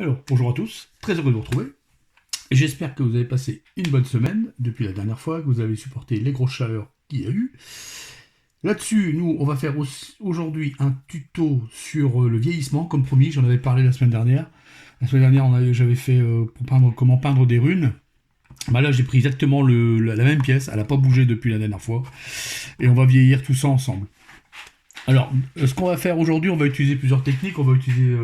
Alors, bonjour à tous, très heureux de vous retrouver. J'espère que vous avez passé une bonne semaine depuis la dernière fois, que vous avez supporté les grosses chaleurs qu'il y a eu. Là-dessus, nous, on va faire aujourd'hui un tuto sur le vieillissement, comme promis, j'en avais parlé la semaine dernière. La semaine dernière, j'avais fait comment peindre des runes. Bah là, j'ai pris exactement la même pièce, elle n'a pas bougé depuis la dernière fois, et on va vieillir tout ça ensemble. Alors, ce qu'on va faire aujourd'hui, on va utiliser plusieurs techniques. On va utiliser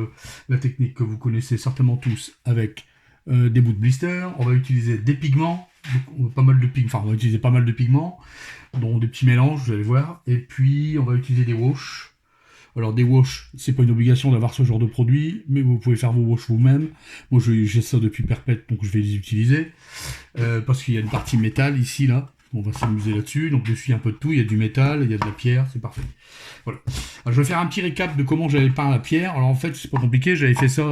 la technique que vous connaissez certainement tous avec des bouts de blister. On va utiliser des pigments, pas mal de pigments. Enfin, on va utiliser pas mal de pigments, dont des petits mélanges, vous allez voir. Et puis, on va utiliser des washes. Alors, des washes, c'est pas une obligation d'avoir ce genre de produit, mais vous pouvez faire vos washes vous-même. Moi, j'ai ça depuis perpète, donc je vais les utiliser. Parce qu'il y a une partie métal ici, là. On va s'amuser là-dessus. Donc, dessus, il y a un peu de tout. Il y a du métal, il y a de la pierre, c'est parfait. Voilà. Alors, je vais faire un petit récap de comment j'avais peint la pierre. Alors, en fait, c'est pas compliqué. J'avais fait ça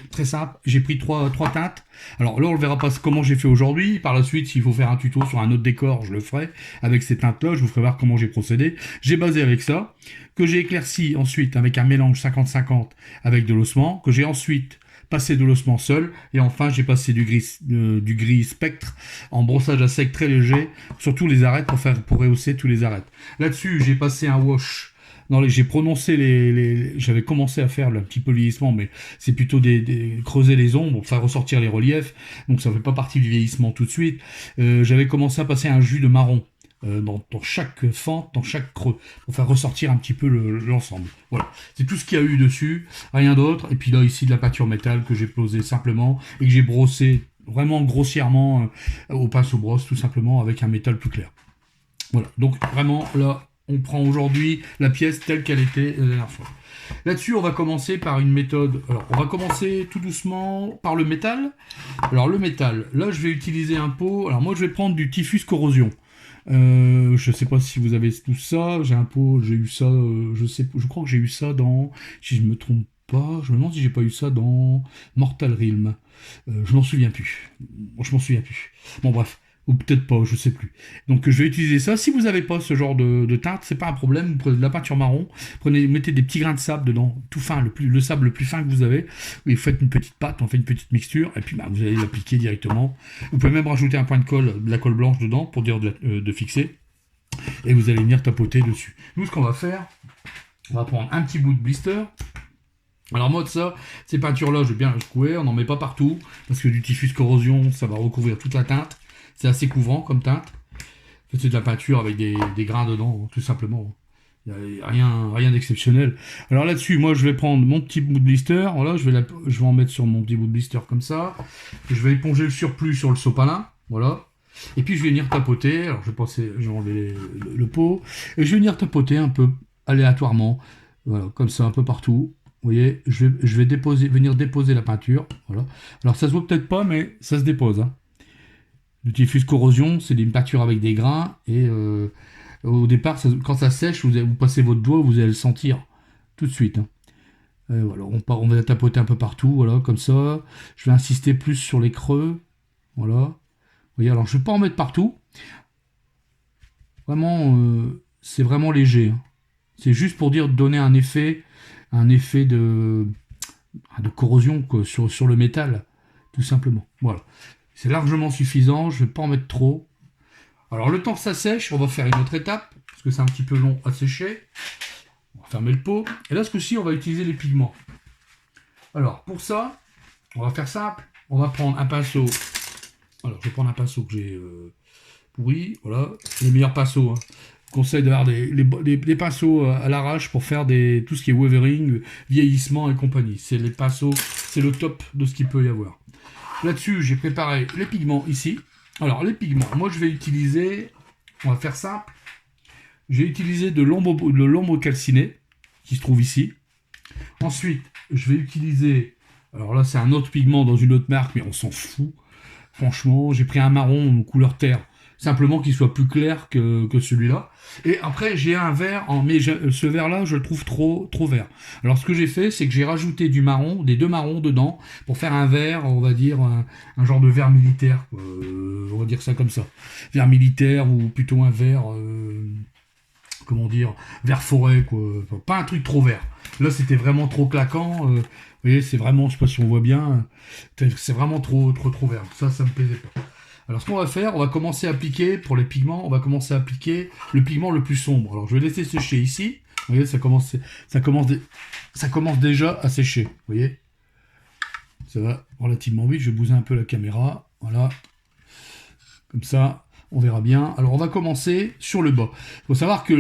très simple. J'ai pris trois teintes. Alors là, on ne verra pas comment j'ai fait aujourd'hui. Par la suite, s'il faut faire un tuto sur un autre décor, je le ferai. Avec ces teintes-là, je vous ferai voir comment j'ai procédé. J'ai basé avec ça, que j'ai éclairci ensuite avec un mélange 50-50 avec de l'ossement, que j'ai ensuite passé de l'ossement seul, et enfin j'ai passé du gris spectre en brossage à sec très léger sur tous les arêtes pour rehausser tous les arêtes. Là-dessus, j'ai passé un wash. J'ai prononcé j'avais commencé à faire un petit peu le vieillissement, mais c'est plutôt creuser les ombres pour faire ressortir les reliefs, donc ça ne fait pas partie du vieillissement tout de suite. J'avais commencé à passer un jus de marron dans chaque fente, dans chaque creux, pour faire ressortir un petit peu l'ensemble. Voilà, c'est tout ce qu'il y a eu dessus, rien d'autre. Et puis là, ici, de la peinture métal que j'ai posée simplement et que j'ai brossé vraiment grossièrement au pinceau-brosse, tout simplement, avec un métal tout clair. Voilà, donc vraiment, là, on prend aujourd'hui la pièce telle qu'elle était la dernière fois. Là-dessus, on va commencer par une méthode. Alors, on va commencer tout doucement par le métal. Alors, le métal, là, je vais utiliser un pot. Alors, moi, je vais prendre du Typhus Corrosion. Je sais pas si vous avez tout ça. J'ai un pot, j'ai eu ça. Je crois que j'ai eu ça dans. Si je me trompe pas, je me demande si j'ai pas eu ça dans Mortal Realm. Je m'en souviens plus. Bon, bref. Ou peut-être pas, je sais plus. Donc je vais utiliser ça. Si vous n'avez pas ce genre de teinte, c'est pas un problème. Vous prenez de la peinture marron, mettez des petits grains de sable dedans, tout fin, le sable le plus fin que vous avez. Et vous faites une petite pâte, on fait une petite mixture, et puis vous allez l'appliquer directement. Vous pouvez même rajouter un point de colle, de la colle blanche dedans, pour dire de fixer. Et vous allez venir tapoter dessus. Nous, ce qu'on va faire, on va prendre un petit bout de blister. Alors moi de ça, ces peintures-là, je vais bien les secouer, on n'en met pas partout, parce que du Typhus Corrosion, ça va recouvrir toute la teinte. C'est assez couvrant comme teinte. C'est de la peinture avec des grains dedans, tout simplement. Il n'y a rien d'exceptionnel. Alors là-dessus, moi, je vais prendre mon petit bout de blister. Voilà, je vais en mettre sur mon petit bout de blister comme ça. Je vais éponger le surplus sur le sopalin. Voilà. Et puis, je vais venir tapoter. Alors, je vais enlever le pot. Et je vais venir tapoter un peu aléatoirement. Voilà, comme ça, un peu partout. Vous voyez, je vais venir déposer la peinture. Voilà. Alors, ça se voit peut-être pas, mais ça se dépose, hein. Le Typhus Corrosion, c'est une peinture avec des grains, et au départ, quand ça sèche, vous passez votre doigt, vous allez le sentir tout de suite. Hein. Voilà, on va tapoter un peu partout, voilà, comme ça. Je vais insister plus sur les creux, voilà. Vous voyez, alors je ne vais pas en mettre partout. Vraiment, c'est vraiment léger. Hein. C'est juste pour donner un effet de corrosion quoi, sur le métal, tout simplement. Voilà. C'est largement suffisant, je ne vais pas en mettre trop. Alors le temps que ça sèche, on va faire une autre étape, parce que c'est un petit peu long à sécher. On va fermer le pot. Et là, ce coup-ci, on va utiliser les pigments. Alors pour ça, on va faire simple. On va prendre un pinceau. Alors je vais prendre un pinceau que j'ai pourri. Voilà, les meilleurs pinceaux. Hein. Je conseille d'avoir des pinceaux à l'arrache pour faire tout ce qui est weathering, vieillissement et compagnie. C'est les pinceaux, c'est le top de ce qu'il peut y avoir. Là-dessus, j'ai préparé les pigments ici. Alors, les pigments, moi, je vais utiliser, on va faire simple, j'ai utilisé de l'ombre calcinée, qui se trouve ici. Ensuite, je vais utiliser, alors là, c'est un autre pigment dans une autre marque, mais on s'en fout. Franchement, j'ai pris un marron couleur terre, simplement qu'il soit plus clair que celui-là. Et après, j'ai un vert, mais ce vert-là, je le trouve trop vert. Alors, ce que j'ai fait, c'est que j'ai rajouté des deux marrons dedans, pour faire un vert, on va dire, un genre de vert militaire. On va dire ça comme ça. Vert militaire, ou plutôt un vert, vert forêt, quoi. Enfin, pas un truc trop vert. Là, c'était vraiment trop claquant. voyez, c'est vraiment, je sais pas si on voit bien, c'est vraiment trop vert. Ça me plaisait pas. Alors ce qu'on va faire, on va commencer à appliquer, pour les pigments, on va commencer à appliquer le pigment le plus sombre. Alors je vais laisser sécher ici. Vous voyez, ça commence déjà à sécher. Vous voyez, ça va relativement vite. Je vais bouger un peu la caméra. Voilà. Comme ça, on verra bien. Alors on va commencer sur le bas. Il faut savoir que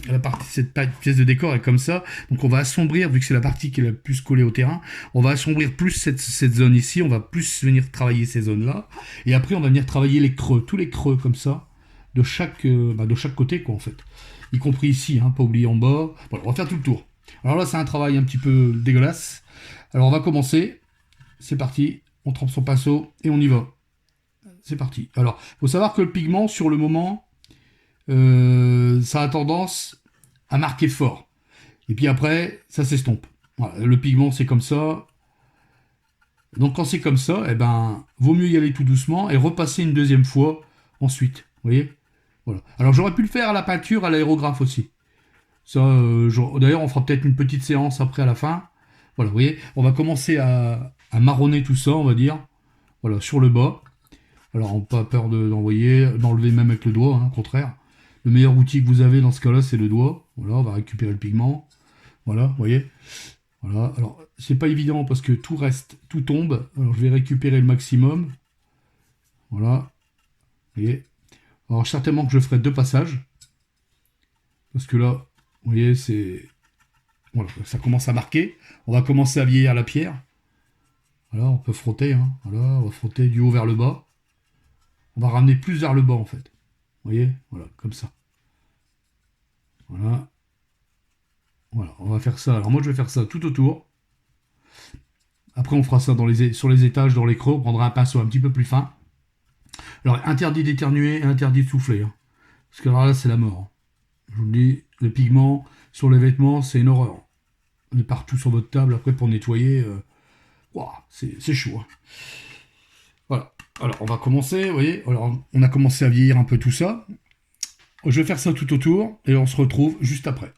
la partie, cette pièce de décor est comme ça. Donc on va assombrir, vu que c'est la partie qui est la plus collée au terrain, on va assombrir plus cette zone ici. On va plus venir travailler ces zones-là. Et après, on va venir travailler les creux, tous les creux comme ça, de chaque côté, quoi, en fait. Y compris ici, hein, pas oublier en bas. Voilà, on va faire tout le tour. Alors là, c'est un travail un petit peu dégueulasse. Alors on va commencer. C'est parti. On trempe son pinceau et on y va. C'est parti. Alors, il faut savoir que le pigment, sur le moment, ça a tendance à marquer fort. Et puis après, ça s'estompe. Voilà, le pigment, c'est comme ça. Donc quand c'est comme ça, eh ben, vaut mieux y aller tout doucement et repasser une deuxième fois ensuite. Vous voyez? Voilà. Alors j'aurais pu le faire à la peinture, à l'aérographe aussi. Ça, d'ailleurs, on fera peut-être une petite séance après à la fin. Voilà, vous voyez, on va commencer à marronner tout ça, on va dire. Voilà, sur le bas. Alors, on n'a pas peur d'enlever même avec le doigt, hein, au contraire. Le meilleur outil que vous avez dans ce cas-là, c'est le doigt. Voilà, on va récupérer le pigment. Voilà, vous voyez. Voilà, alors, c'est pas évident parce que tout reste, tout tombe. Alors, je vais récupérer le maximum. Voilà, vous voyez. Alors, certainement que je ferai 2 passages. Parce que là, vous voyez, c'est... Voilà, ça commence à marquer. On va commencer à vieillir la pierre. Voilà, on peut frotter, hein. Voilà, on va frotter du haut vers le bas. On va ramener plus vers le bas, en fait. Vous voyez? Voilà, comme ça. Voilà. Voilà, on va faire ça. Alors moi, je vais faire ça tout autour. Après, on fera ça sur les étages, dans les creux. On prendra un pinceau un petit peu plus fin. Alors, interdit d'éternuer et interdit de souffler, hein. Parce que alors là, c'est la mort, hein. Je vous le dis, le pigment sur les vêtements, c'est une horreur. On est partout sur votre table, après, pour nettoyer. Wow, c'est chaud, hein. Voilà. Alors, on va commencer, vous voyez. Alors, on a commencé à vieillir un peu tout ça. Je vais faire ça tout autour et on se retrouve juste après.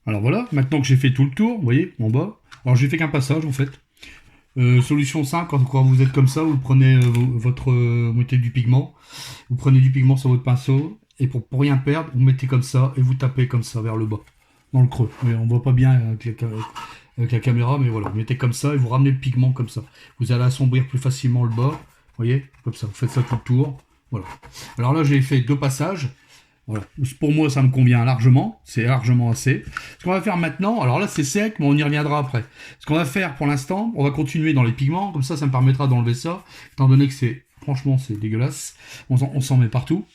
Alors voilà, maintenant que j'ai fait tout le tour, vous voyez, en bas. Alors, j'ai fait qu'un passage, en fait. Solution simple, quand vous êtes comme ça, vous prenez vous mettez du pigment. Vous prenez du pigment sur votre pinceau. Et pour rien perdre, vous mettez comme ça et vous tapez comme ça vers le bas, dans le creux. Mais on voit pas bien avec la caméra, mais voilà, vous mettez comme ça et vous ramenez le pigment comme ça. Vous allez assombrir plus facilement le bas, vous voyez, comme ça, vous faites ça tout le tour, voilà. Alors là, j'ai fait 2 passages, voilà. Pour moi, ça me convient largement, c'est largement assez. Ce qu'on va faire maintenant, alors là, c'est sec, mais on y reviendra après. Ce qu'on va faire pour l'instant, on va continuer dans les pigments, comme ça me permettra d'enlever ça, étant donné que franchement, c'est dégueulasse, on s'en met partout.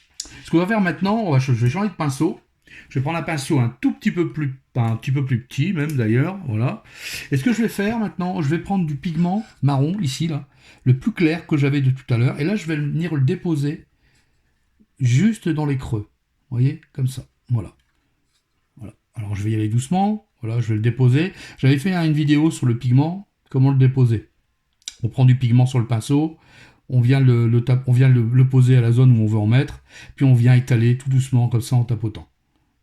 Ce qu'on va faire maintenant, je vais changer de pinceau. Je vais prendre un pinceau un petit peu plus petit même d'ailleurs, voilà. Et ce que je vais faire maintenant, je vais prendre du pigment marron ici là, le plus clair que j'avais de tout à l'heure, et là je vais venir le déposer juste dans les creux, vous voyez, comme ça, voilà. Voilà. Alors je vais y aller doucement, voilà, je vais le déposer. J'avais fait une vidéo sur le pigment, comment le déposer. On prend du pigment sur le pinceau. On vient le poser à la zone où on veut en mettre, puis on vient étaler tout doucement comme ça en tapotant.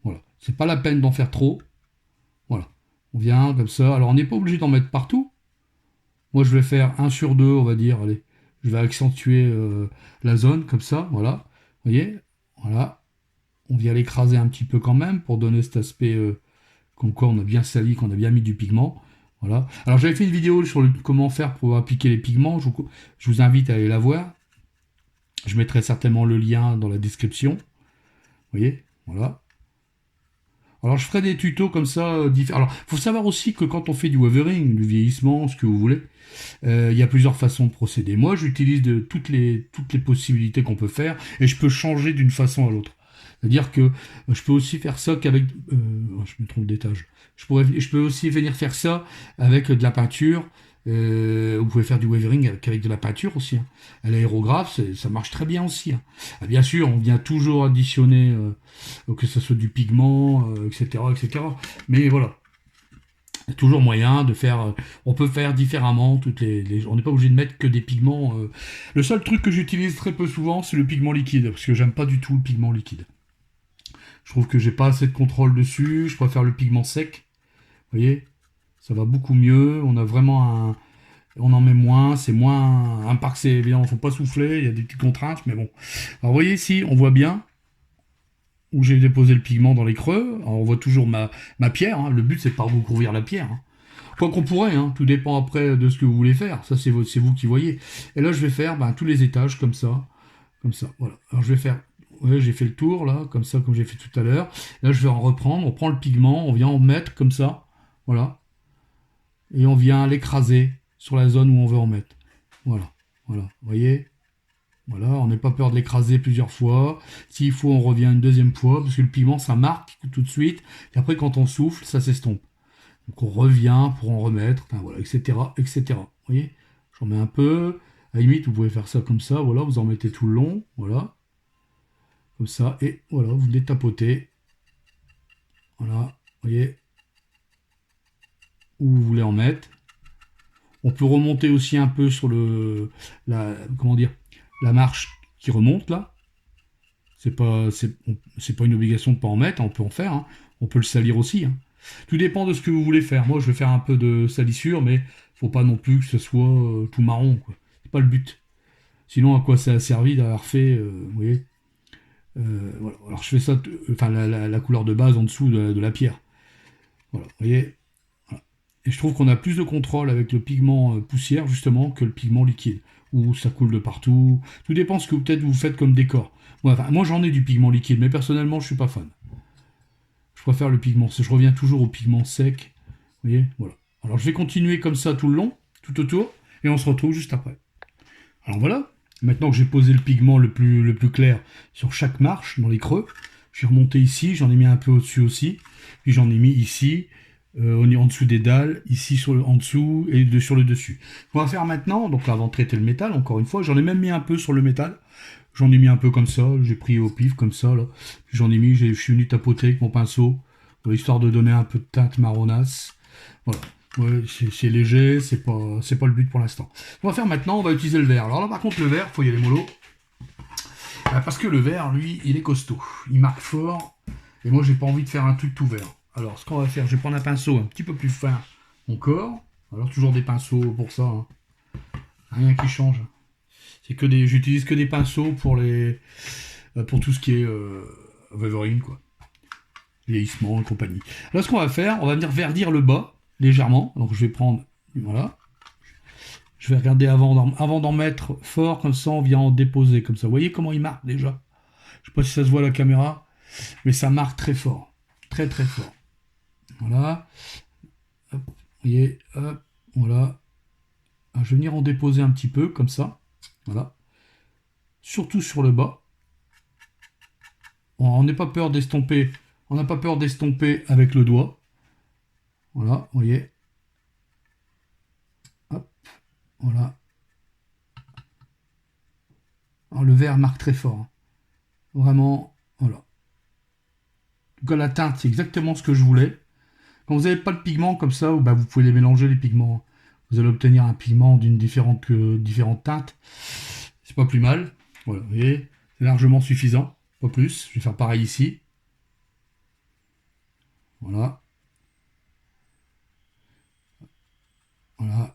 Voilà, c'est pas la peine d'en faire trop. Voilà, on vient comme ça. Alors on n'est pas obligé d'en mettre partout. Moi je vais faire 1 sur 2, on va dire. Allez, je vais accentuer la zone comme ça. Voilà, vous voyez. Voilà, on vient l'écraser un petit peu quand même pour donner cet aspect comme quoi on a bien sali, qu'on a bien mis du pigment. Voilà. Alors j'avais fait une vidéo sur comment faire pour appliquer les pigments. Je vous invite à aller la voir. Je mettrai certainement le lien dans la description. Vous voyez, voilà. Alors je ferai des tutos comme ça différents. Alors il faut savoir aussi que quand on fait du weathering, du vieillissement, ce que vous voulez, il y a plusieurs façons de procéder. Moi j'utilise toutes les possibilités qu'on peut faire et je peux changer d'une façon à l'autre. C'est-à-dire que je peux aussi faire ça qu'avec... je me trompe d'étage. Je peux aussi venir faire ça avec de la peinture. Vous pouvez faire du weathering avec de la peinture aussi, hein. À l'aérographe, ça marche très bien aussi, hein. Bien sûr, on vient toujours additionner, que ce soit du pigment, etc., etc. Mais voilà, il y a toujours moyen de faire... on peut faire différemment. On n'est pas obligé de mettre que des pigments. Le seul truc que j'utilise très peu souvent, c'est le pigment liquide, parce que j'aime pas du tout le pigment liquide. Je trouve que j'ai pas assez de contrôle dessus. Je préfère le pigment sec. Vous voyez, Ça va beaucoup mieux. On a vraiment un... On en met moins, c'est moins... Un parc, c'est évidemment, il ne faut pas souffler, il y a des petites contraintes, mais bon. Alors vous voyez ici, on voit bien où j'ai déposé le pigment dans les creux. Alors, on voit toujours ma pierre, hein. Le but c'est de pas recouvrir la pierre, hein. Quoi qu'on pourrait, hein. Tout dépend après de ce que vous voulez faire. Ça c'est vous qui voyez. Et là je vais faire tous les étages comme ça. Comme ça, voilà. Alors je vais faire... Ouais, j'ai fait le tour là, comme ça, comme j'ai fait tout à l'heure. Là je vais en reprendre, on prend le pigment, on vient en mettre comme ça. Voilà. Et on vient l'écraser sur la zone où on veut en mettre. Voilà. Voilà. Vous voyez? Voilà, on n'a pas peur de l'écraser plusieurs fois. S'il faut, on revient une deuxième fois, parce que le pigment, ça marque tout de suite. Et après, quand on souffle, ça s'estompe. Donc on revient pour en remettre, voilà, etc., etc. Vous voyez? J'en mets un peu. À la limite, vous pouvez faire ça comme ça, voilà, vous en mettez tout le long, voilà. Comme ça, et voilà, vous les tapotez. Voilà, vous voyez? Où vous voulez en mettre. On peut remonter aussi un peu sur comment dire, la marche qui remonte là. C'est pas une obligation de pas en mettre, hein, on peut en faire, hein. On peut le salir aussi, hein. Tout dépend de ce que vous voulez faire. Moi, je vais faire un peu de salissure, mais faut pas non plus que ce soit tout marron, quoi. C'est pas le but. Sinon, à quoi ça a servi d'avoir fait, vous voyez, voilà. Alors, je fais ça, enfin, la couleur de base en dessous de la pierre. Voilà, vous voyez. Voilà. Et je trouve qu'on a plus de contrôle avec le pigment poussière, justement, que le pigment liquide, où ça coule de partout. Tout dépend de ce que peut-être vous faites comme décor. Moi, j'en ai du pigment liquide, mais personnellement, je suis pas fan. Je préfère le pigment. Je reviens toujours au pigment sec. Vous voyez, voilà. Alors, je vais continuer comme ça tout le long, tout autour, et on se retrouve juste après. Alors voilà. Maintenant que j'ai posé le pigment le plus clair sur chaque marche, dans les creux, j'ai remonté ici, j'en ai mis un peu au-dessus aussi, puis j'en ai mis ici, en dessous des dalles, ici en dessous et sur le dessus. Ce qu'on va faire maintenant, donc avant de traiter le métal, encore une fois, j'en ai même mis un peu sur le métal. J'en ai mis un peu comme ça, j'ai pris au pif comme ça, là. Puis j'en ai mis, je suis venu tapoter avec mon pinceau, histoire de donner un peu de teinte marronasse. Voilà. Ouais, c'est léger, c'est pas le but pour l'instant. Ce qu'on va faire maintenant, on va utiliser le verre. Alors là, par contre, le verre, faut y aller mollo. Parce que le verre, lui, il est costaud. Il marque fort. Et moi, j'ai pas envie de faire un truc tout vert. Alors, ce qu'on va faire, je vais prendre un pinceau un petit peu plus fin encore. Alors, toujours des pinceaux pour ça, hein. Rien qui change. J'utilise que des pinceaux pour tout ce qui est Wolverine, quoi. Vieillissement et compagnie. Là, ce qu'on va faire, on va venir verdir le bas légèrement. Donc, je vais prendre, voilà. Je vais regarder avant d'en mettre fort, comme ça, on vient en déposer, comme ça. Vous voyez comment il marque déjà? Je sais pas si ça se voit à la caméra, mais ça marque très fort. Très, très fort. Voilà. Hop, vous voyez, hop, voilà. Alors, je vais venir en déposer un petit peu, comme ça. Voilà. Surtout sur le bas. On n'a pas peur d'estomper. On n'a pas peur d'estomper avec le doigt. Voilà, vous voyez. Hop, voilà. Alors, le vert marque très fort, hein. Vraiment, voilà. En tout cas, la teinte, c'est exactement ce que je voulais. Quand vous n'avez pas de pigment comme ça, vous pouvez les mélanger, les pigments. Vous allez obtenir un pigment d'une différente teinte. C'est pas plus mal. Voilà, vous voyez, c'est largement suffisant. Pas plus. Je vais faire pareil ici. Voilà. Voilà.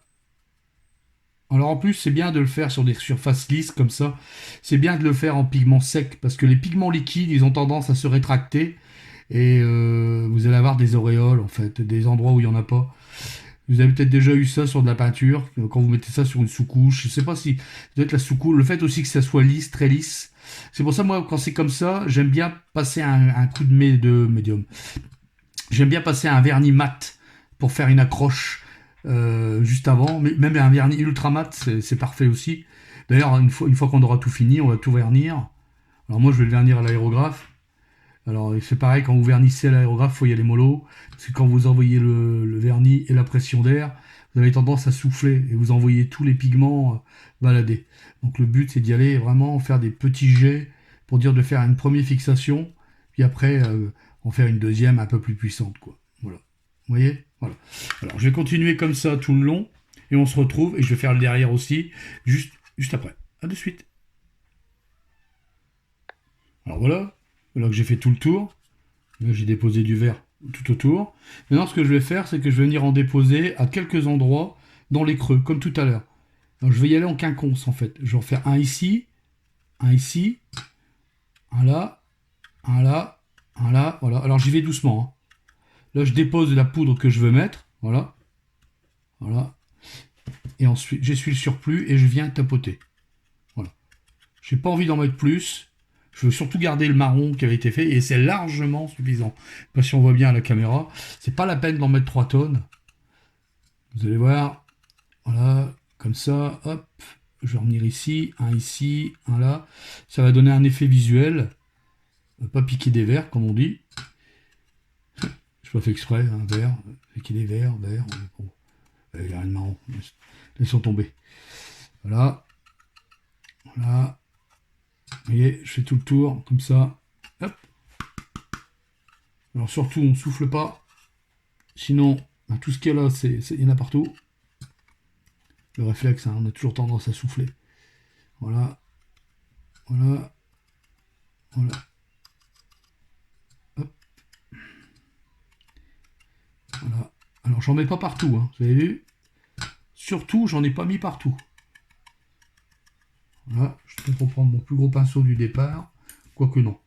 Alors en plus, c'est bien de le faire sur des surfaces lisses comme ça. C'est bien de le faire en pigment sec parce que les pigments liquides, ils ont tendance à se rétracter et vous allez avoir des auréoles en fait, des endroits où il n'y en a pas. Vous avez peut-être déjà eu ça sur de la peinture, quand vous mettez ça sur une sous-couche. Je sais pas si ça doit être la sous-couche. Le fait aussi que ça soit lisse, très lisse. C'est pour ça, moi, quand c'est comme ça, j'aime bien passer un coup de médium. J'aime bien passer un vernis mat pour faire une accroche juste avant. Mais même un vernis ultra mat, c'est parfait aussi. D'ailleurs, une fois qu'on aura tout fini, on va tout vernir. Alors moi, je vais le vernir à l'aérographe. Alors c'est pareil, quand vous vernissez à l'aérographe, il faut y aller mollo. Parce que quand vous envoyez le vernis et la pression d'air, vous avez tendance à souffler et vous envoyez tous les pigments balader. Donc le but, c'est d'y aller vraiment faire des petits jets pour dire de faire une première fixation, puis après en faire une deuxième un peu plus puissante, quoi. Voilà. Vous voyez? Voilà. Alors je vais continuer comme ça tout le long et on se retrouve et je vais faire le derrière aussi juste après. À de suite. Alors voilà. Là que j'ai fait tout le tour. Là, j'ai déposé du verre tout autour. Maintenant, ce que je vais faire, c'est que je vais venir en déposer à quelques endroits dans les creux, comme tout à l'heure. Alors, je vais y aller en quinconce, en fait. Je vais en faire un ici, un là, un là, un là, voilà. Alors, j'y vais doucement, hein. Là, je dépose la poudre que je veux mettre, voilà. Voilà. Et ensuite, j'essuie le surplus et je viens tapoter. Voilà. J'ai pas envie d'en mettre plus. Je veux surtout garder le marron qui avait été fait et c'est largement suffisant. Pas si on voit bien à la caméra. C'est pas la peine d'en mettre 3 tonnes. Vous allez voir. Voilà. Comme ça. Hop. Je vais revenir ici. Un là. Ça va donner un effet visuel. Pas piquer des verres, comme on dit. Je pas fait exprès. Un verre. Piquer des verres. Bon. Il n'y a rien de marrant. Laissons tomber. Voilà. Voilà. Vous voyez, je fais tout le tour, comme ça. Hop. Alors surtout, on ne souffle pas. Sinon, ben, tout ce qu'il y a là, il y en a partout. Le réflexe, hein, on a toujours tendance à souffler. Voilà. Voilà. Voilà. Hop. Voilà. Alors, j'en mets pas partout, hein, vous avez vu. Surtout, j'en ai pas mis partout. Voilà. Je vais peut-être reprendre mon plus gros pinceau du départ. Quoique non.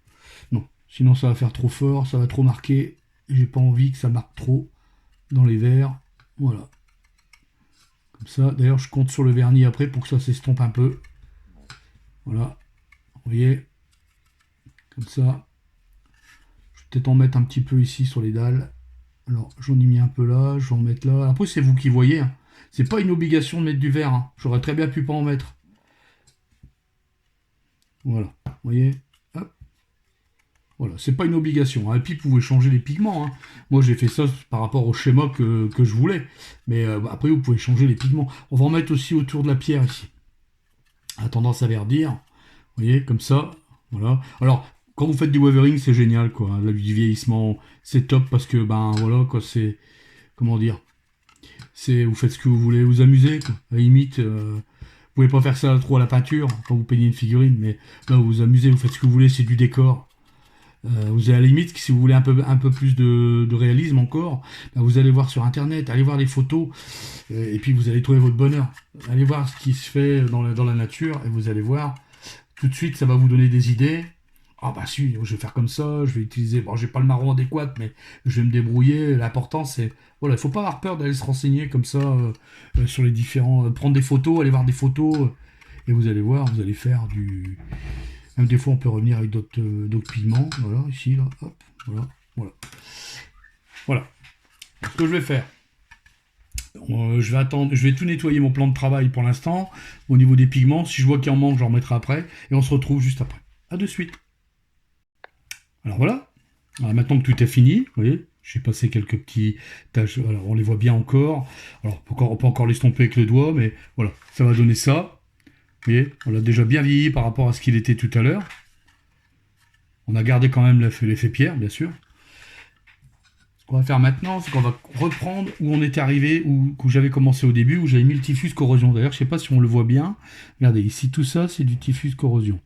Non. Sinon, ça va faire trop fort, ça va trop marquer. J'ai pas envie que ça marque trop dans les verres. Voilà. Comme ça. D'ailleurs, je compte sur le vernis après pour que ça s'estompe un peu. Voilà. Vous voyez. Comme ça. Je vais peut-être en mettre un petit peu ici sur les dalles. Alors, j'en ai mis un peu là, je vais en mettre là. Après, c'est vous qui voyez, hein. C'est pas une obligation de mettre du verre, hein. J'aurais très bien pu pas en mettre. Voilà. Vous voyez. Hop. Voilà, c'est pas une obligation, hein. Et puis vous pouvez changer les pigments, hein. Moi j'ai fait ça par rapport au schéma que je voulais. Mais après vous pouvez changer les pigments. On va en mettre aussi autour de la pierre ici. Elle a tendance à verdir. Vous voyez, comme ça. Voilà. Alors, quand vous faites du weathering, c'est génial, quoi. Là, du vieillissement, c'est top parce que, ben voilà, quoi, c'est. Comment dire. Vous faites ce que vous voulez, vous amuser, quoi. À la limite, vous pouvez pas faire ça trop à la peinture quand vous peignez une figurine, mais là, vous vous amusez, vous faites ce que vous voulez, c'est du décor. Vous avez à la limite, si vous voulez un peu plus de réalisme encore, ben vous allez voir sur internet, allez voir les photos, et puis vous allez trouver votre bonheur. Allez voir ce qui se fait dans la nature, et vous allez voir, tout de suite ça va vous donner des idées. Ah bah si, je vais faire comme ça, je vais utiliser, bon j'ai pas le marron adéquat, mais je vais me débrouiller. L'important c'est, voilà, il faut pas avoir peur d'aller se renseigner comme ça sur les différents, prendre des photos, aller voir des photos, et vous allez voir, vous allez faire du... Même des fois, on peut revenir avec d'autres pigments. Voilà, ici, là, hop, voilà, voilà. Voilà. Ce que je vais faire, je vais attendre, je vais tout nettoyer mon plan de travail pour l'instant. Au niveau des pigments, si je vois qu'il en manque, j'en remettrai après. Et on se retrouve juste après. A de suite. Alors voilà. Alors, maintenant que tout est fini, vous voyez, j'ai passé quelques petits taches. Alors on les voit bien encore. Alors on peut encore l'estomper avec le doigt, mais voilà, ça va donner ça. Vous voyez, on l'a déjà bien vieilli par rapport à ce qu'il était tout à l'heure. On a gardé quand même l'effet pierre, bien sûr. Ce qu'on va faire maintenant, c'est qu'on va reprendre où on était arrivé, où j'avais commencé au début, où j'avais mis le typhus corrosion. D'ailleurs, je ne sais pas si on le voit bien. Regardez, ici, tout ça, c'est du typhus corrosion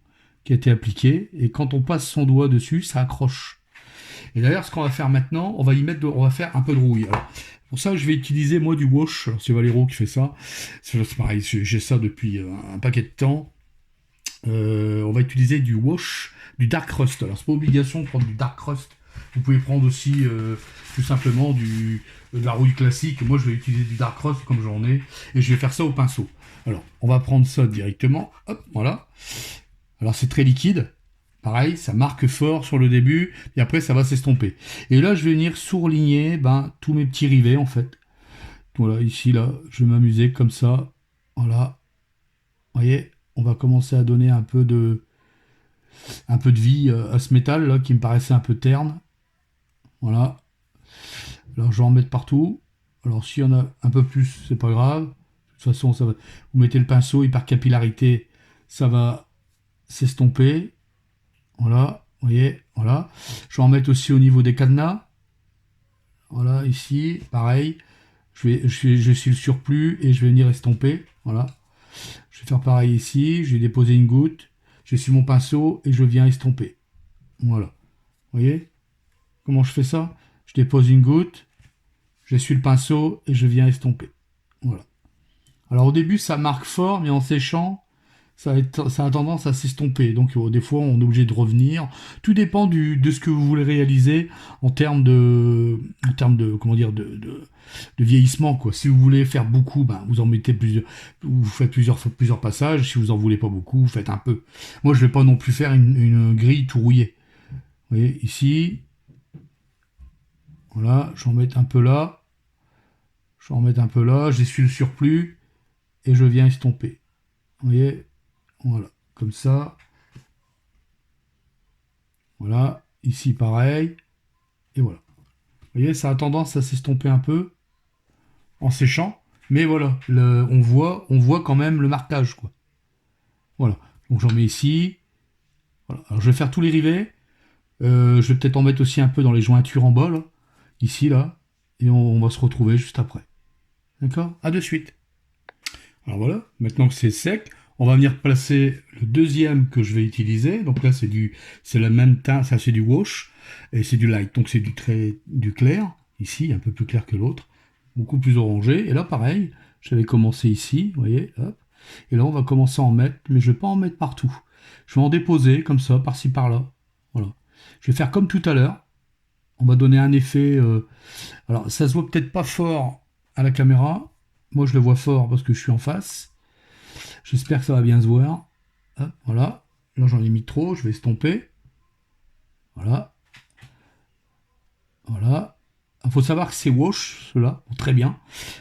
qui a été appliqué. Et quand on passe son doigt dessus, ça accroche. Et d'ailleurs, ce qu'on va faire maintenant, on va faire un peu de rouille. Alors, pour ça, je vais utiliser, moi, du wash. C'est Valero qui fait ça. C'est pareil, j'ai ça depuis un paquet de temps. On va utiliser du wash, du dark rust. Alors, c'est pas obligation de prendre du dark rust. Vous pouvez prendre aussi, tout simplement, de la rouille classique. Moi, je vais utiliser du dark rust comme j'en ai. Et je vais faire ça au pinceau. Alors, on va prendre ça directement. Hop, voilà. Alors, c'est très liquide. Pareil, ça marque fort sur le début, et après ça va s'estomper. Et là, je vais venir sourligner tous mes petits rivets, en fait. Voilà, ici, là, je vais m'amuser comme ça. Voilà. Vous voyez, on va commencer à donner un peu de vie à ce métal, là, qui me paraissait un peu terne. Voilà. Alors, je vais en mettre partout. Alors, s'il y en a un peu plus, c'est pas grave. De toute façon, ça va... vous mettez le pinceau, et par capillarité, ça va s'estomper. Voilà, vous voyez, voilà. Je vais en mettre aussi au niveau des cadenas. Voilà, ici, pareil. Je suis le surplus et je vais venir estomper. Voilà. Je vais faire pareil ici. Je vais déposer une goutte. Je suis mon pinceau et je viens estomper. Voilà. Vous voyez comment je fais ça? je dépose une goutte, j'essuie le pinceau et je viens estomper. Voilà. Alors au début, ça marque fort, mais en séchant, ça a tendance à s'estomper. Donc des fois, on est obligé de revenir. Tout dépend de ce que vous voulez réaliser en termes de comment dire, de vieillissement, quoi. Si vous voulez faire beaucoup, ben, vous en mettez plusieurs, vous faites plusieurs passages. Si vous en voulez pas beaucoup, vous faites un peu. Moi, je vais pas non plus faire une grille tout rouillée. Vous voyez, ici, voilà, j'en mets un peu là, j'essuie le surplus et je viens estomper. Vous voyez, voilà, comme ça. Voilà, ici pareil, et voilà. Vous voyez, ça a tendance à s'estomper un peu en séchant, mais voilà, on voit quand même le marquage, quoi. Voilà, donc j'en mets ici. Voilà. Alors je vais faire tous les rivets. Je vais peut-être en mettre aussi un peu dans les jointures en bas, là, ici, là, et on va se retrouver juste après. D'accord? À de suite. Alors voilà, maintenant que c'est sec, on va venir placer le deuxième que je vais utiliser. Donc là, c'est la même teinte, ça c'est du wash, et c'est du light, donc c'est du clair, ici, un peu plus clair que l'autre, beaucoup plus orangé. Et là, pareil, j'avais commencé ici, vous voyez, hop. Et là, on va commencer à en mettre, mais je ne vais pas en mettre partout. Je vais en déposer, comme ça, par-ci, par-là. Voilà. Je vais faire comme tout à l'heure. On va donner un effet... alors, ça se voit peut-être pas fort à la caméra. Moi, je le vois fort parce que je suis en face. J'espère que ça va bien se voir. Hop, voilà. Là, j'en ai mis trop. Je vais estomper. Voilà. Voilà. Il faut savoir que c'est wash, ceux-là. Très bien.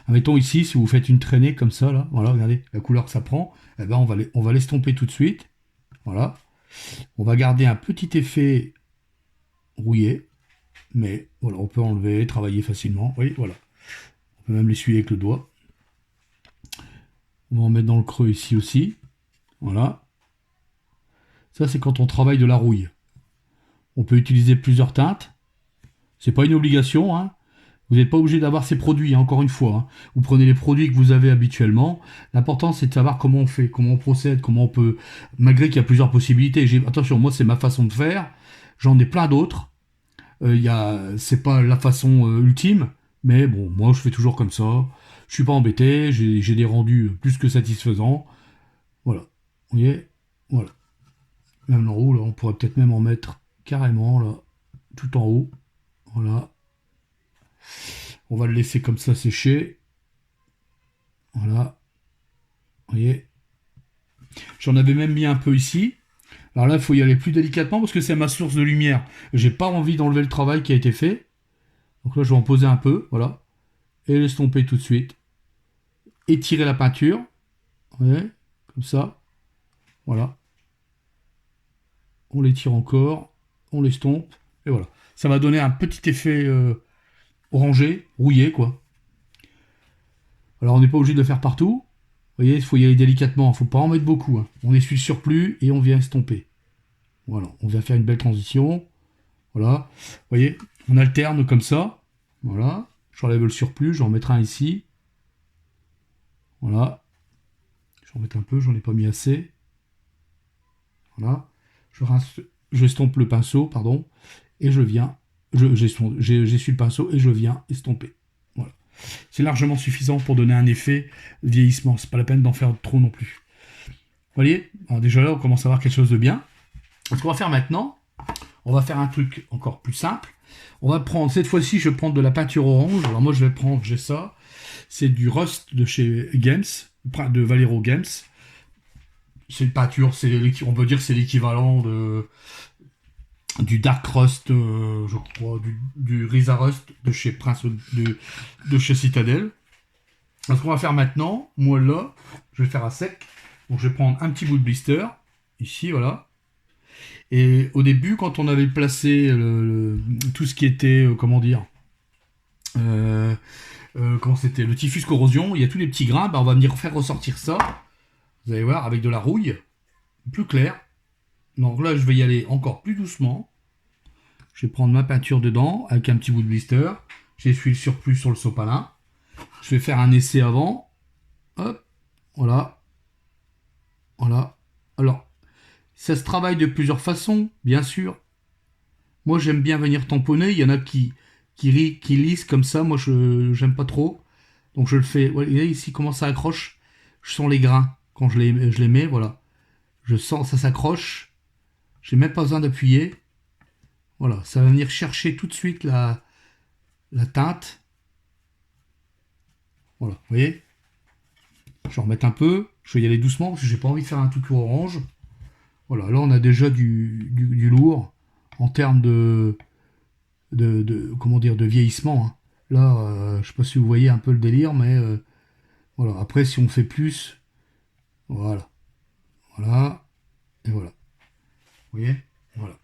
Mettons ici, si vous faites une traînée comme ça, là. Voilà, regardez la couleur que ça prend. Eh ben, on va l'estomper tout de suite. Voilà. On va garder un petit effet rouillé. Mais voilà, on peut enlever, travailler facilement. Oui, voilà. On peut même l'essuyer avec le doigt. On va en mettre dans le creux ici aussi. Voilà. Ça, c'est quand on travaille de la rouille. On peut utiliser plusieurs teintes. C'est pas une obligation, hein. Vous n'êtes pas obligé d'avoir ces produits, hein, encore une fois. Hein. Vous prenez les produits que vous avez habituellement. L'important, c'est de savoir comment on fait, comment on procède, comment on peut... Malgré qu'il y a plusieurs possibilités. Attention, moi, c'est ma façon de faire. J'en ai plein d'autres. C'est pas la façon ultime. Mais bon, moi, je fais toujours comme ça. Je suis pas embêté. J'ai des rendus plus que satisfaisants. Voilà. Vous voyez? Voilà. Même en haut, là, on pourrait peut-être même en mettre carrément, là, tout en haut. Voilà. On va le laisser comme ça sécher. Voilà. Vous voyez? J'en avais même mis un peu ici. Alors là, il faut y aller plus délicatement parce que c'est ma source de lumière. J'ai pas envie d'enlever le travail qui a été fait. Donc là, je vais en poser un peu. Voilà. Et l'estomper tout de suite. Étirer la peinture. Vous voyez? Comme ça. Voilà. On l'étire encore. On l'estompe. Et voilà. Ça va donner un petit effet orangé, rouillé, quoi. Alors, on n'est pas obligé de le faire partout. Vous voyez, il faut y aller délicatement. Il ne faut pas en mettre beaucoup. Hein. On essuie le surplus et on vient estomper. Voilà. On vient faire une belle transition. Voilà. Vous voyez, on alterne comme ça. Voilà. J'enlève le surplus. J'en mettrai un ici. Voilà. J'en mets un peu. J'en ai pas mis assez. Voilà. J'estompe le pinceau, pardon. Et je viens... J'essuie le pinceau et je viens estomper. Voilà. C'est largement suffisant pour donner un effet vieillissement. C'est pas la peine d'en faire trop non plus. Vous voyez? Alors déjà là, on commence à avoir quelque chose de bien. Ce qu'on va faire maintenant, on va faire un truc encore plus simple. On va prendre, cette fois-ci, je vais prendre de la peinture orange. Alors moi, j'ai ça. C'est du Rust de chez Games, de Valero Games. C'est une peinture, on peut dire que c'est l'équivalent du Dark Rust, je crois, du Risa Rust de chez de chez Citadel. Ce qu'on va faire maintenant, moi là, je vais faire à sec. Donc je vais prendre un petit bout de blister, ici, voilà. Et au début, quand on avait placé tout ce qui était, comment dire, comment c'était, le typhus corrosion, il y a tous les petits grains, on va venir faire ressortir ça. Vous allez voir, avec de la rouille, plus claire. Donc là, je vais y aller encore plus doucement. Je vais prendre ma peinture dedans, avec un petit bout de blister. J'essuie le surplus sur le sopalin. Je vais faire un essai avant. Hop, voilà. Voilà. Alors, ça se travaille de plusieurs façons, bien sûr. Moi, j'aime bien venir tamponner. Il y en a qui qui lisse comme ça. Moi, j'aime pas trop. Donc je le fais. Vous voyez ici comment ça accroche. Je sens les grains quand je les mets. Voilà. Je sens ça s'accroche. J'ai même pas besoin d'appuyer. Voilà. Ça va venir chercher tout de suite la teinte. Voilà. Vous voyez. Je vais remettre un peu. Je vais y aller doucement parce que j'ai pas envie de faire un tout orange. Voilà. Là, on a déjà du lourd en termes comment dire, de vieillissement. Hein. Là, je sais pas si vous voyez un peu le délire, mais voilà. Après, si on fait plus, voilà, voilà, et voilà. Vous voyez, voilà.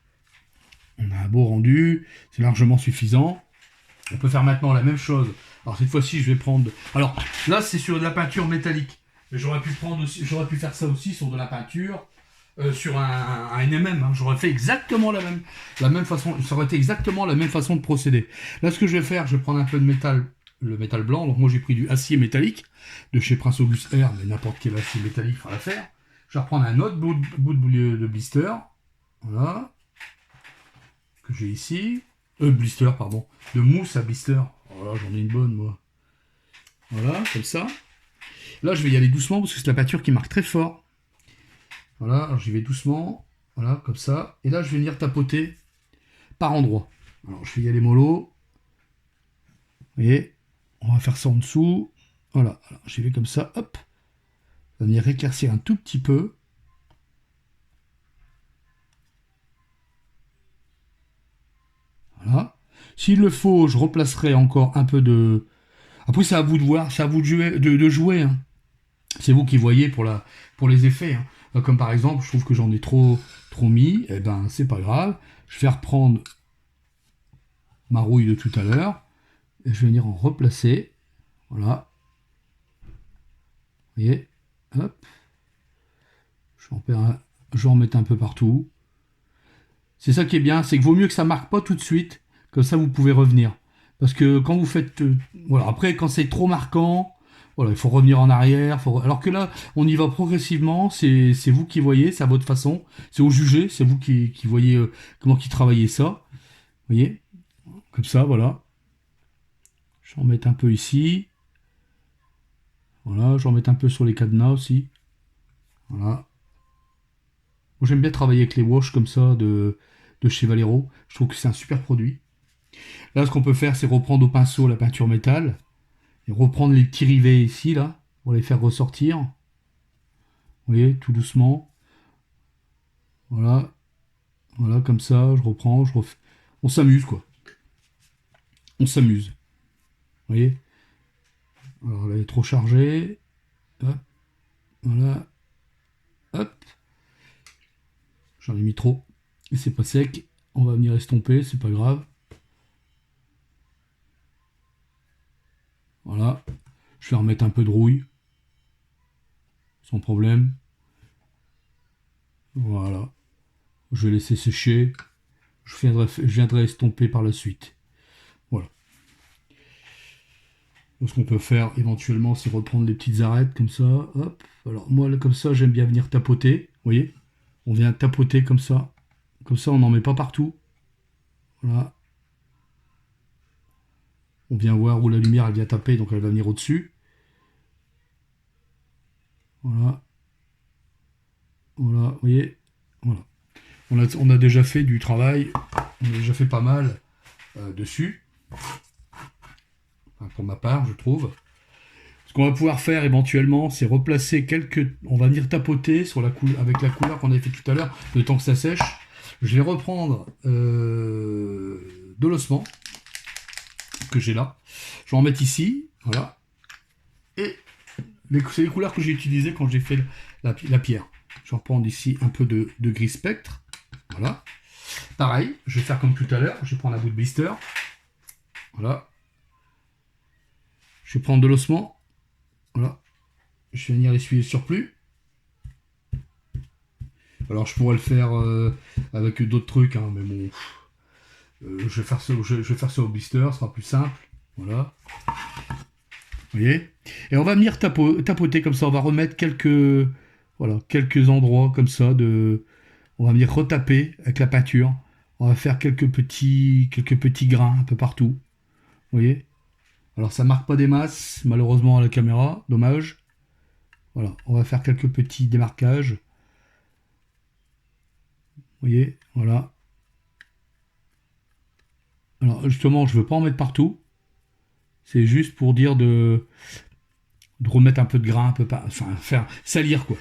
On a un beau rendu, c'est largement suffisant. On peut faire maintenant la même chose. Alors cette fois-ci, je vais prendre. Alors là, c'est sur de la peinture métallique. Mais j'aurais pu prendre aussi, j'aurais pu faire ça aussi sur de la peinture. Sur un NMM, hein. J'aurais fait exactement la même façon, ça aurait été exactement la même façon de procéder. Là, ce que je vais faire, je vais prendre un peu de métal, le métal blanc. Donc moi, j'ai pris du acier métallique de chez Prince Auguste R, mais n'importe quel acier métallique fera l'affaire. Je vais reprendre un autre bout de blister, voilà, que j'ai ici, blister, pardon, de mousse à blister. Voilà, j'en ai une bonne, moi. Voilà, comme ça. Là, je vais y aller doucement parce que c'est la peinture qui marque très fort. Voilà, alors j'y vais doucement, voilà, comme ça. Et là, je vais venir tapoter par endroits. Alors, je vais y aller mollo. Vous voyez, on va faire ça en dessous. Voilà, alors j'y vais comme ça, hop. On va venir éclaircir un tout petit peu. Voilà. S'il le faut, je replacerai encore un peu de... Après, c'est à vous de voir, c'est à vous de jouer. Hein. C'est vous qui voyez pour les effets. Hein. Comme par exemple, je trouve que j'en ai trop mis, eh ben c'est pas grave. Je vais reprendre ma rouille de tout à l'heure et je vais venir en replacer. Voilà. Vous voyez, hop. Je vais en mettre un peu partout. C'est ça qui est bien, c'est que vaut mieux que ça marque pas tout de suite, comme ça vous pouvez revenir. Parce que quand vous faites, voilà, après quand c'est trop marquant. Voilà, il faut revenir en arrière. Alors que là, on y va progressivement. C'est vous qui voyez, c'est à votre façon. C'est au jugé, c'est vous qui voyez comment qui travaillez ça. Vous voyez, comme ça, voilà. Je vais en mettre un peu ici. Voilà, je vais en mettre un peu sur les cadenas aussi. Voilà. Moi, j'aime bien travailler avec les wash comme ça de chez Valero. Je trouve que c'est un super produit. Là, ce qu'on peut faire, c'est reprendre au pinceau la peinture métal. Et reprendre les petits rivets ici, là, pour les faire ressortir. Vous voyez, tout doucement. Voilà. Voilà, comme ça, je reprends, on s'amuse, quoi. On s'amuse. Vous voyez. Alors, là, elle est trop chargée. Hop. Voilà. Hop. J'en ai mis trop. Et c'est pas sec. On va venir estomper, c'est pas grave. Voilà. Je vais remettre un peu de rouille. Sans problème. Voilà. Je vais laisser sécher. Je viendrai estomper par la suite. Voilà. Donc, ce qu'on peut faire éventuellement, c'est reprendre les petites arêtes comme ça. Hop. Alors moi, là, comme ça, j'aime bien venir tapoter. Vous voyez, on vient tapoter comme ça. Comme ça, on n'en met pas partout. Voilà. On vient voir où la lumière elle vient taper, donc elle va venir au-dessus. Voilà. Voilà, vous voyez. Voilà. On a déjà fait du travail. On a déjà fait pas mal dessus. Enfin, pour ma part, je trouve. Ce qu'on va pouvoir faire éventuellement, c'est replacer on va venir tapoter sur avec la couleur qu'on avait fait tout à l'heure, le temps que ça sèche. Je vais reprendre de l'ossement que j'ai là. Je vais en mettre ici, voilà. Et c'est les couleurs que j'ai utilisées quand j'ai fait la pierre. Je vais reprendre ici un peu de gris spectre, voilà. Pareil, je vais faire comme tout à l'heure. Je vais prendre un bout de blister, voilà. Je vais prendre de l'ossement, voilà. Je vais venir essuyer le surplus. Alors je pourrais le faire avec d'autres trucs, hein, mais bon, je vais faire ça au blister, ce sera plus simple. Voilà. Vous voyez. Et on va venir tapoter comme ça. On va remettre quelques endroits comme ça. On va venir retaper avec la peinture. On va faire quelques petits grains un peu partout. Vous voyez? Alors ça marque pas des masses, malheureusement à la caméra, dommage. Voilà, on va faire quelques petits démarquages. Vous voyez, voilà. Alors justement, je veux pas en mettre partout. C'est juste pour dire de remettre un peu de grain, enfin faire salir quoi.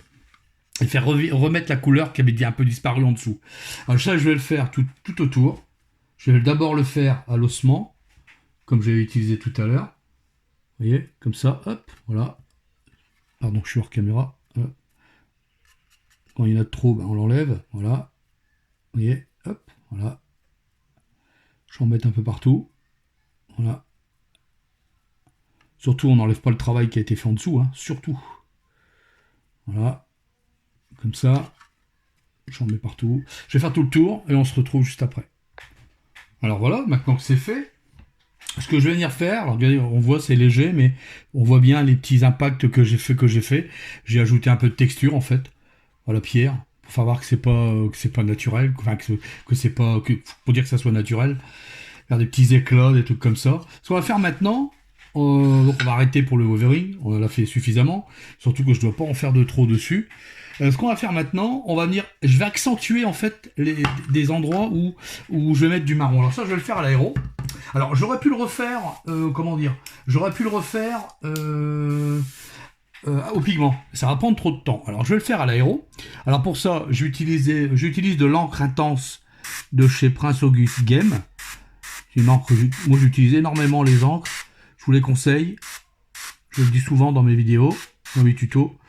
Et faire remettre la couleur qui avait un peu disparu en dessous. Alors ça, je vais le faire tout autour. Je vais d'abord le faire à l'ossement, comme j'avais utilisé tout à l'heure. Vous voyez, comme ça, hop, voilà. Pardon, je suis hors caméra. Hop. Quand il y en a trop, ben, on l'enlève, voilà. Vous voyez, hop, voilà. J'en mets un peu partout. Voilà. Surtout, on n'enlève pas le travail qui a été fait en dessous, hein, surtout. Voilà. Comme ça. J'en mets partout. Je vais faire tout le tour et on se retrouve juste après. Alors voilà, maintenant que c'est fait, ce que je vais venir faire, alors regardez, on voit c'est léger, mais on voit bien les petits impacts que j'ai fait. J'ai ajouté un peu de texture en fait, à la pierre, pour faire voir que c'est pas naturel, enfin que c'est pas pour dire que ça soit naturel. Faire des petits éclats, des trucs comme ça. Ce qu'on va faire maintenant, donc on va arrêter pour le weathering, on en a fait suffisamment, surtout que je dois pas en faire de trop dessus. Ce qu'on va faire maintenant, je vais accentuer en fait des endroits où je vais mettre du marron. Alors ça, je vais le faire à l'aéro. Alors j'aurais pu le refaire, j'aurais pu le refaire au pigment. Ça va prendre trop de temps. Alors je vais le faire à l'aéro. Alors pour ça, j'utilise de l'encre intense de chez Prince Auguste Game. C'est une encre, moi j'utilise énormément les encres. Je vous les conseille. Je le dis souvent dans mes vidéos, dans mes tutos.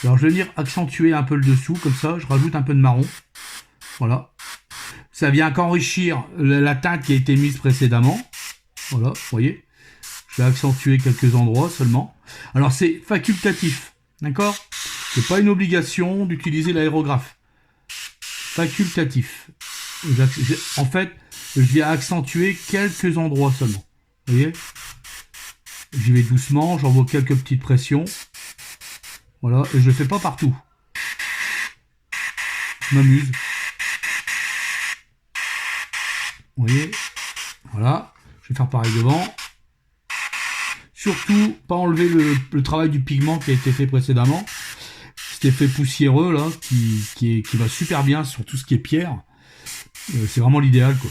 Alors je vais venir accentuer un peu le dessous, comme ça, je rajoute un peu de marron. Voilà. Ça vient qu'enrichir la teinte qui a été mise précédemment. Voilà, vous voyez. Je vais accentuer quelques endroits seulement. Alors c'est facultatif, d'accord? C'est pas une obligation d'utiliser l'aérographe. Facultatif. En fait, je viens accentuer quelques endroits seulement. Vous voyez? J'y vais doucement, j'envoie quelques petites pressions. Voilà, et je le fais pas partout. Je m'amuse. Vous voyez? Voilà. Je vais faire pareil devant. Surtout, pas enlever le travail du pigment qui a été fait précédemment. Cet effet poussiéreux, là, qui va super bien sur tout ce qui est pierre. C'est vraiment l'idéal, quoi.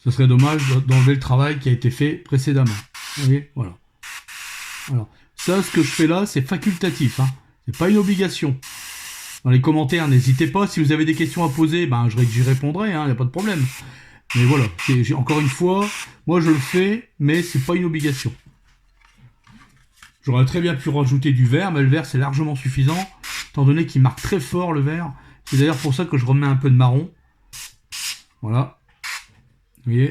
Ce serait dommage d'enlever le travail qui a été fait précédemment. Vous voyez? Voilà. Alors, ça, ce que je fais là, c'est facultatif. Hein. C'est pas une obligation. Dans les commentaires, n'hésitez pas. Si vous avez des questions à poser, ben, j'y répondrai. Il n'y a pas de problème. Mais voilà. Encore une fois, moi, je le fais, mais c'est pas une obligation. J'aurais très bien pu rajouter du vert, mais le vert, c'est largement suffisant, étant donné qu'il marque très fort le vert. C'est d'ailleurs pour ça que je remets un peu de marron. Voilà. Vous voyez?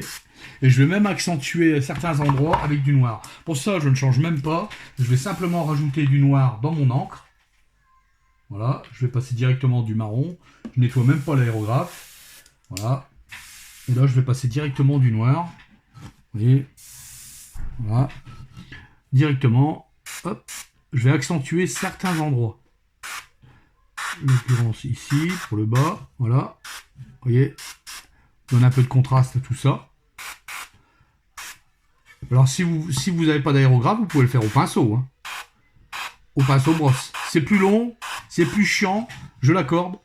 Et je vais même accentuer certains endroits avec du noir. Pour ça, je ne change même pas. Je vais simplement rajouter du noir dans mon encre. Voilà, je vais passer directement du marron. Je nettoie même pas l'aérographe. Voilà. Et là, je vais passer directement du noir. Vous voyez? Voilà. Directement. Hop. Je vais accentuer certains endroits. En l'occurrence ici, pour le bas. Voilà. Vous voyez? Donne un peu de contraste à tout ça. Alors si vous n'avez pas d'aérographe, vous pouvez le faire au pinceau. Hein. Au pinceau brosse. C'est plus long, c'est plus chiant, je l'accorde.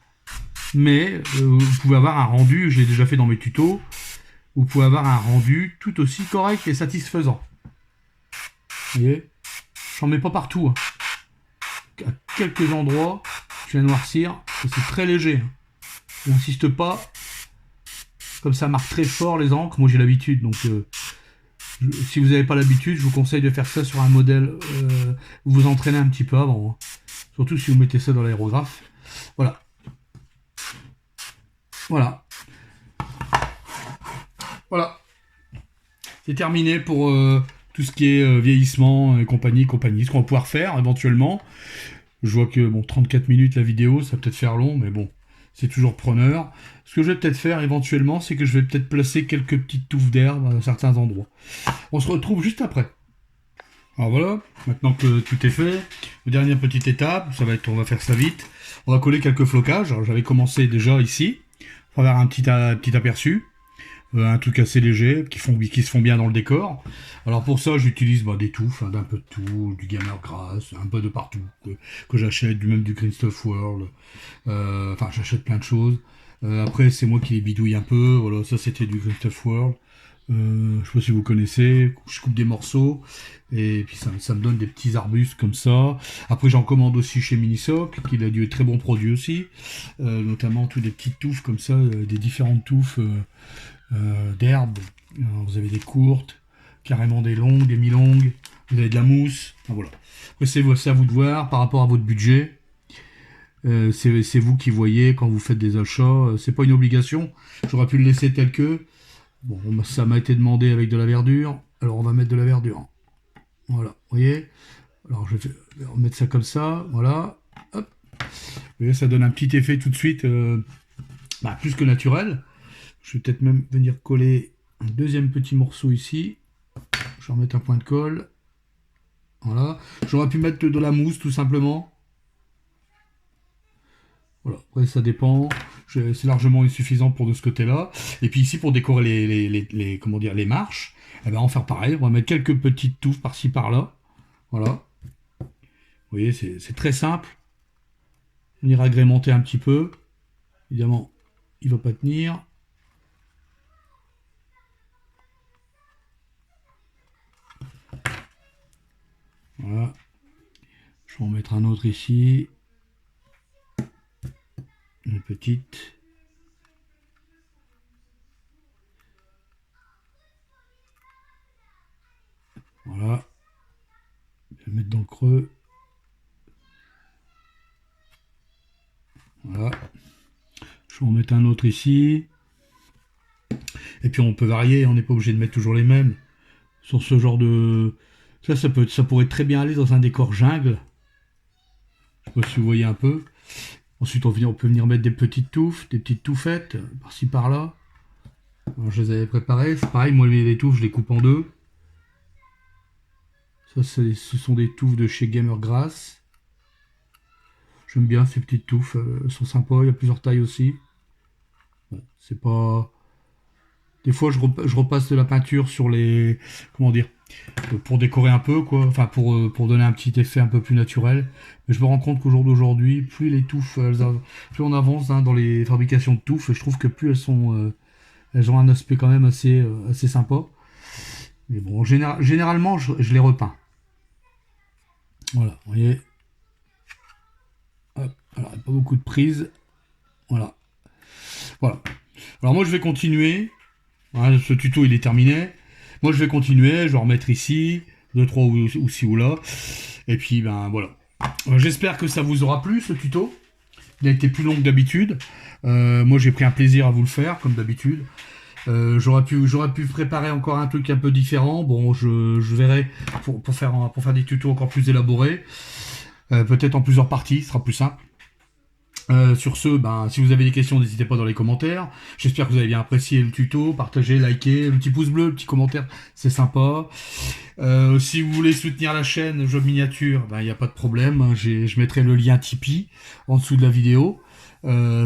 Mais vous pouvez avoir un rendu, je l'ai déjà fait dans mes tutos, vous pouvez avoir un rendu tout aussi correct et satisfaisant. Vous voyez? J'en mets pas partout. Hein. À quelques endroits, je vais noircir, c'est très léger. Je n'insiste pas. Comme ça marque très fort les encres, moi j'ai l'habitude, donc si vous n'avez pas l'habitude, je vous conseille de faire ça sur un modèle, vous entraînez un petit peu avant, hein. Surtout si vous mettez ça dans l'aérographe. Voilà. Voilà. Voilà. C'est terminé pour tout ce qui est vieillissement et compagnie. Ce qu'on va pouvoir faire éventuellement. Je vois que, bon, 34 minutes la vidéo, ça va peut-être faire long, mais bon, c'est toujours preneur. Ce que je vais peut-être faire éventuellement, c'est que je vais peut-être placer quelques petites touffes d'herbe à certains endroits. On se retrouve juste après. Alors voilà, maintenant que tout est fait, dernière petite étape, on va faire ça vite. On va coller quelques flocages. Alors j'avais commencé déjà ici, pour avoir un petit aperçu. un truc assez léger, qui se font bien dans le décor. Alors pour ça, j'utilise des touffes, d'un peu de tout, du Gamer Grass, un peu de partout, que j'achète, même du Green Stuff World. Enfin, j'achète plein de choses. Après, c'est moi qui les bidouille un peu. Voilà, ça c'était du Green Stuff World. Je sais pas si vous connaissez, je coupe des morceaux et puis ça me donne des petits arbustes comme ça. Après j'en commande aussi chez Minisoc, qui a du très bons produits aussi, notamment tous des petites touffes comme ça, des différentes touffes d'herbes. Vous avez des courtes, carrément des longues, des mi-longues, vous avez de la mousse. Enfin, voilà. Après c'est à vous de voir par rapport à votre budget. C'est vous qui voyez quand vous faites des achats. C'est pas une obligation. J'aurais pu le laisser tel que. Bon, ça m'a été demandé avec de la verdure, alors on va mettre de la verdure. Voilà, vous voyez. Alors je vais remettre ça comme ça, voilà. Hop. Vous voyez, ça donne un petit effet tout de suite, plus que naturel. Je vais peut-être même venir coller un deuxième petit morceau ici. Je vais remettre un point de colle. Voilà. J'aurais pu mettre de la mousse tout simplement. Voilà, après ça dépend, c'est largement insuffisant pour de ce côté-là. Et puis ici pour décorer les marches, on va faire pareil, on va mettre quelques petites touffes par-ci par-là. Voilà. Vous voyez, c'est très simple. On ira agrémenter un petit peu. Évidemment, il ne va pas tenir. Voilà. Je vais en mettre un autre ici. Une petite. Voilà. Je vais mettre dans le creux. Voilà. Je vais en mettre un autre ici. Et puis on peut varier, on n'est pas obligé de mettre toujours les mêmes. Sur ce genre de... Ça pourrait très bien aller dans un décor jungle. Je sais pas si vous voyez un peu. Ensuite, on peut venir mettre des petites touffes, des petites touffettes, par-ci par-là. Alors, je les avais préparées. C'est pareil, moi, les touffes, je les coupe en deux. Ça, ce sont des touffes de chez Gamer Grass. J'aime bien ces petites touffes. Elles sont sympas. Il y a plusieurs tailles aussi. Bon, c'est pas... Des fois, je repasse de la peinture sur les... Comment dire, pour décorer un peu, quoi. Enfin, pour donner un petit effet un peu plus naturel. Mais je me rends compte qu'au jour d'aujourd'hui, plus les touffes, plus on avance dans les fabrications de touffes, je trouve que plus elles ont un aspect quand même assez sympa. Mais bon, généralement, je les repeins. Voilà, vous voyez. Hop, alors, il n'y a pas beaucoup de prises. Voilà. Voilà. Alors moi, je vais continuer. Voilà, ce tuto, il est terminé. Moi, je vais continuer. Je vais remettre ici, 2, 3 ou ci ou là. Et puis, voilà. J'espère que ça vous aura plu, ce tuto. Il a été plus long que d'habitude. Moi, j'ai pris un plaisir à vous le faire, comme d'habitude. J'aurais pu préparer encore un truc un peu différent. Bon, je verrai pour faire des tutos encore plus élaborés. Peut-être en plusieurs parties, ce sera plus simple. Sur ce, si vous avez des questions, n'hésitez pas dans les commentaires. J'espère que vous avez bien apprécié le tuto. Partagez, likez, le petit pouce bleu, le petit commentaire, c'est sympa. Si vous voulez soutenir la chaîne Job Miniature, il n'y a pas de problème. Je mettrai le lien Tipeee en dessous de la vidéo.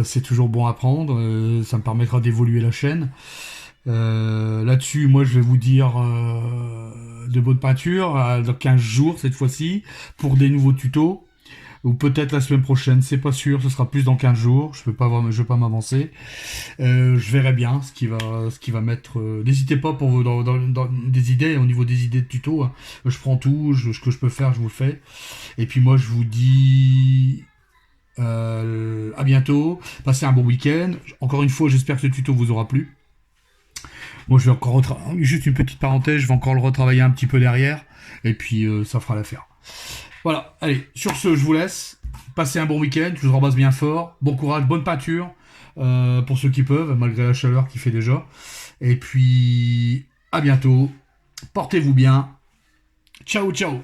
C'est toujours bon à prendre. Ça me permettra d'évoluer la chaîne. Là-dessus, moi, je vais vous dire de bonnes peintures dans 15 jours cette fois-ci pour des nouveaux tutos. Ou peut-être la semaine prochaine, c'est pas sûr, ce sera plus dans 15 jours, je vais pas m'avancer. Je verrai bien ce qui va mettre... N'hésitez pas pour dans des idées, au niveau des idées de tuto, hein. Je prends tout, ce que je peux faire, je vous le fais. Et puis moi, je vous dis à bientôt, passez un bon week-end. Encore une fois, j'espère que ce tuto vous aura plu. Moi, je vais encore juste une petite parenthèse, je vais encore le retravailler un petit peu derrière, et puis ça fera l'affaire. Voilà, allez, sur ce, je vous laisse. Passez un bon week-end, je vous embrasse bien fort. Bon courage, bonne peinture, pour ceux qui peuvent, malgré la chaleur qu'il fait déjà. Et puis, à bientôt. Portez-vous bien. Ciao, ciao.